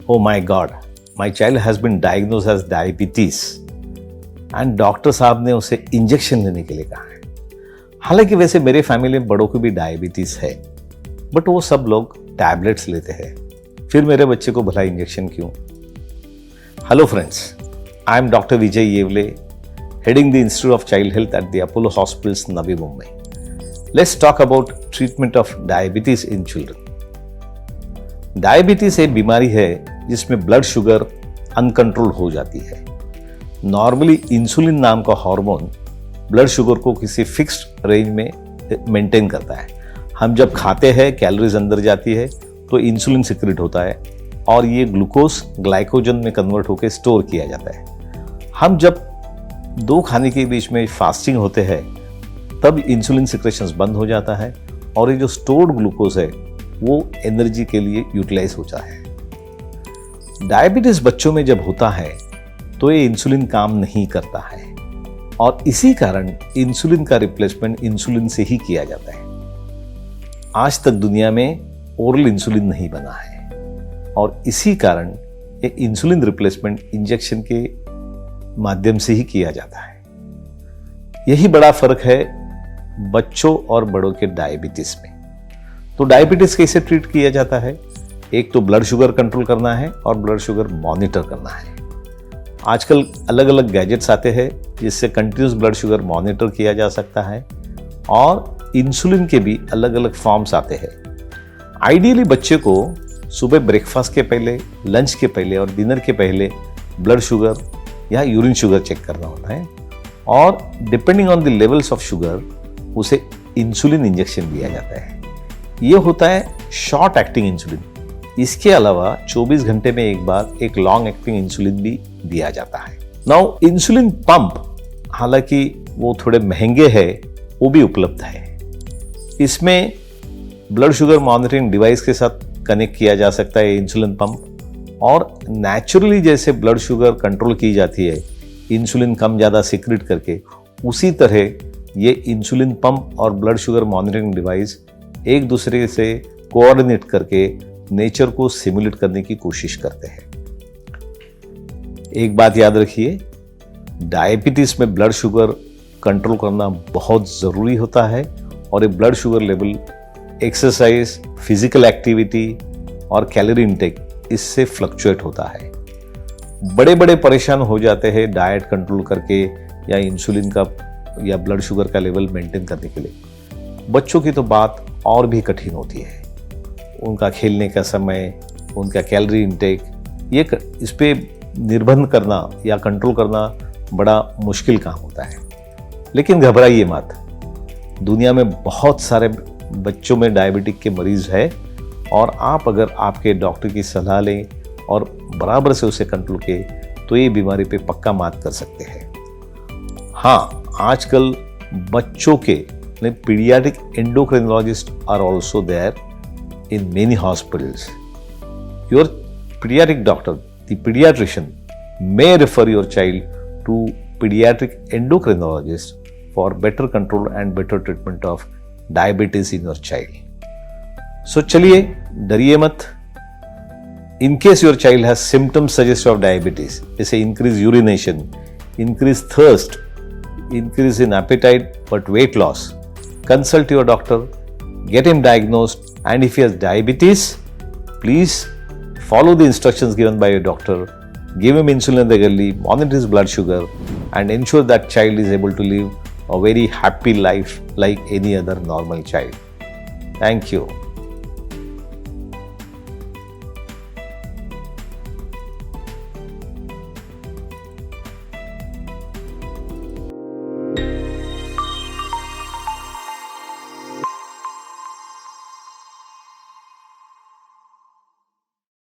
Oh my God, my child has been diagnosed as diabetes and doctor साहब ने उसे injection लेने के लिए कहा है। हालांकि वैसे मेरे फैमिली में बड़ों को भी डायबिटीज है, बट वो सब लोग टैबलेट्स लेते हैं, फिर मेरे बच्चे को भला इंजेक्शन क्यों? Hello friends, I am doctor Vijay Yevle, heading the institute of child health at the Apollo hospitals, Navi Mumbai. Let's talk about treatment of diabetes in children. Diabetes एक बीमारी है जिसमें ब्लड शुगर अनकंट्रोल हो जाती है। नॉर्मली इंसुलिन नाम का हार्मोन ब्लड शुगर को किसी फिक्स्ड रेंज में मेंटेन करता है। हम जब खाते हैं, कैलोरीज अंदर जाती है तो इंसुलिन सिक्रेट होता है और ये ग्लूकोज ग्लाइकोजन में कन्वर्ट होकर स्टोर किया जाता है। हम जब दो खाने के बीच में फास्टिंग होते हैं तब इंसुलिन सिक्रेशंस बंद हो जाता है और ये जो स्टोर्ड ग्लूकोज है वो एनर्जी के लिए यूटिलाइज होता है। डायबिटीज बच्चों में जब होता है तो ये इंसुलिन काम नहीं करता है और इसी कारण इंसुलिन का रिप्लेसमेंट इंसुलिन से ही किया जाता है। आज तक दुनिया में ओरल इंसुलिन नहीं बना है और इसी कारण ये इंसुलिन रिप्लेसमेंट इंजेक्शन के माध्यम से ही किया जाता है। यही बड़ा फर्क है बच्चों और बड़ों के डायबिटीज में। तो डायबिटीज कैसे ट्रीट किया जाता है? एक तो ब्लड शुगर कंट्रोल करना है और ब्लड शुगर मॉनिटर करना है। आजकल अलग अलग गैजेट्स आते हैं जिससे कंटिन्यूस ब्लड शुगर मॉनिटर किया जा सकता है और इंसुलिन के भी अलग अलग फॉर्म्स आते हैं। आइडियली बच्चे को सुबह ब्रेकफास्ट के पहले, लंच के पहले और डिनर के पहले ब्लड शुगर या यूरिन शुगर चेक करना होता है और depending on the levels of sugar उसे इंसुलिन इंजेक्शन दिया जाता है। ये होता है शॉर्ट एक्टिंग इंसुलिन। इसके अलावा 24 घंटे में एक बार एक लॉन्ग एक्टिंग इंसुलिन भी दिया जाता है। नाउ इंसुलिन पंप, हालांकि वो थोड़े महंगे हैं, वो भी उपलब्ध है। इसमें ब्लड शुगर मॉनिटरिंग डिवाइस के साथ कनेक्ट किया जा सकता है इंसुलिन पंप और नेचुरली जैसे ब्लड शुगर कंट्रोल की जाती है इंसुलिन कम ज़्यादा सीक्रेट करके, उसी तरह ये इंसुलिन पंप और ब्लड शुगर मॉनिटरिंग डिवाइस एक दूसरे से कोऑर्डिनेट करके नेचर को सिमुलेट करने की कोशिश करते हैं। एक बात याद रखिए, डायबिटीज में ब्लड शुगर कंट्रोल करना बहुत ज़रूरी होता है और ये blood sugar level exercise, physical activity और कैलोरी इंटेक इससे फ्लक्चुएट होता है। बड़े बड़े परेशान हो जाते हैं डाइट कंट्रोल करके या इंसुलिन का या ब्लड शुगर का लेवल मेंटेन करने के लिए। बच्चों की तो बात और भी कठिन होती है। उनका खेलने का समय, उनका कैलोरी इंटेक, ये इस पे निर्बंध करना या कंट्रोल करना बड़ा मुश्किल काम होता है। लेकिन घबराइए मत, दुनिया में बहुत सारे बच्चों में डायबिटिक के मरीज है और आप अगर आपके डॉक्टर की सलाह लें और बराबर से उसे कंट्रोल किए तो ये बीमारी पे पक्का मात कर सकते हैं। हाँ, आजकल बच्चों के pediatric endocrinologist are also there in many hospitals. Your pediatric doctor, the pediatrician, may refer your child to pediatric endocrinologist for better control and better treatment of diabetes in your child. So चलिए, डरिए मत। In case your child has symptoms suggestive of diabetes, जैसे increase urination, increase thirst, increase in appetite but weight loss, consult your doctor, get him diagnosed. And if he has diabetes, please follow the instructions given by your doctor. Give him insulin regularly, monitor his blood sugar, and ensure that child is able to live a very happy life like any other normal child. Thank you.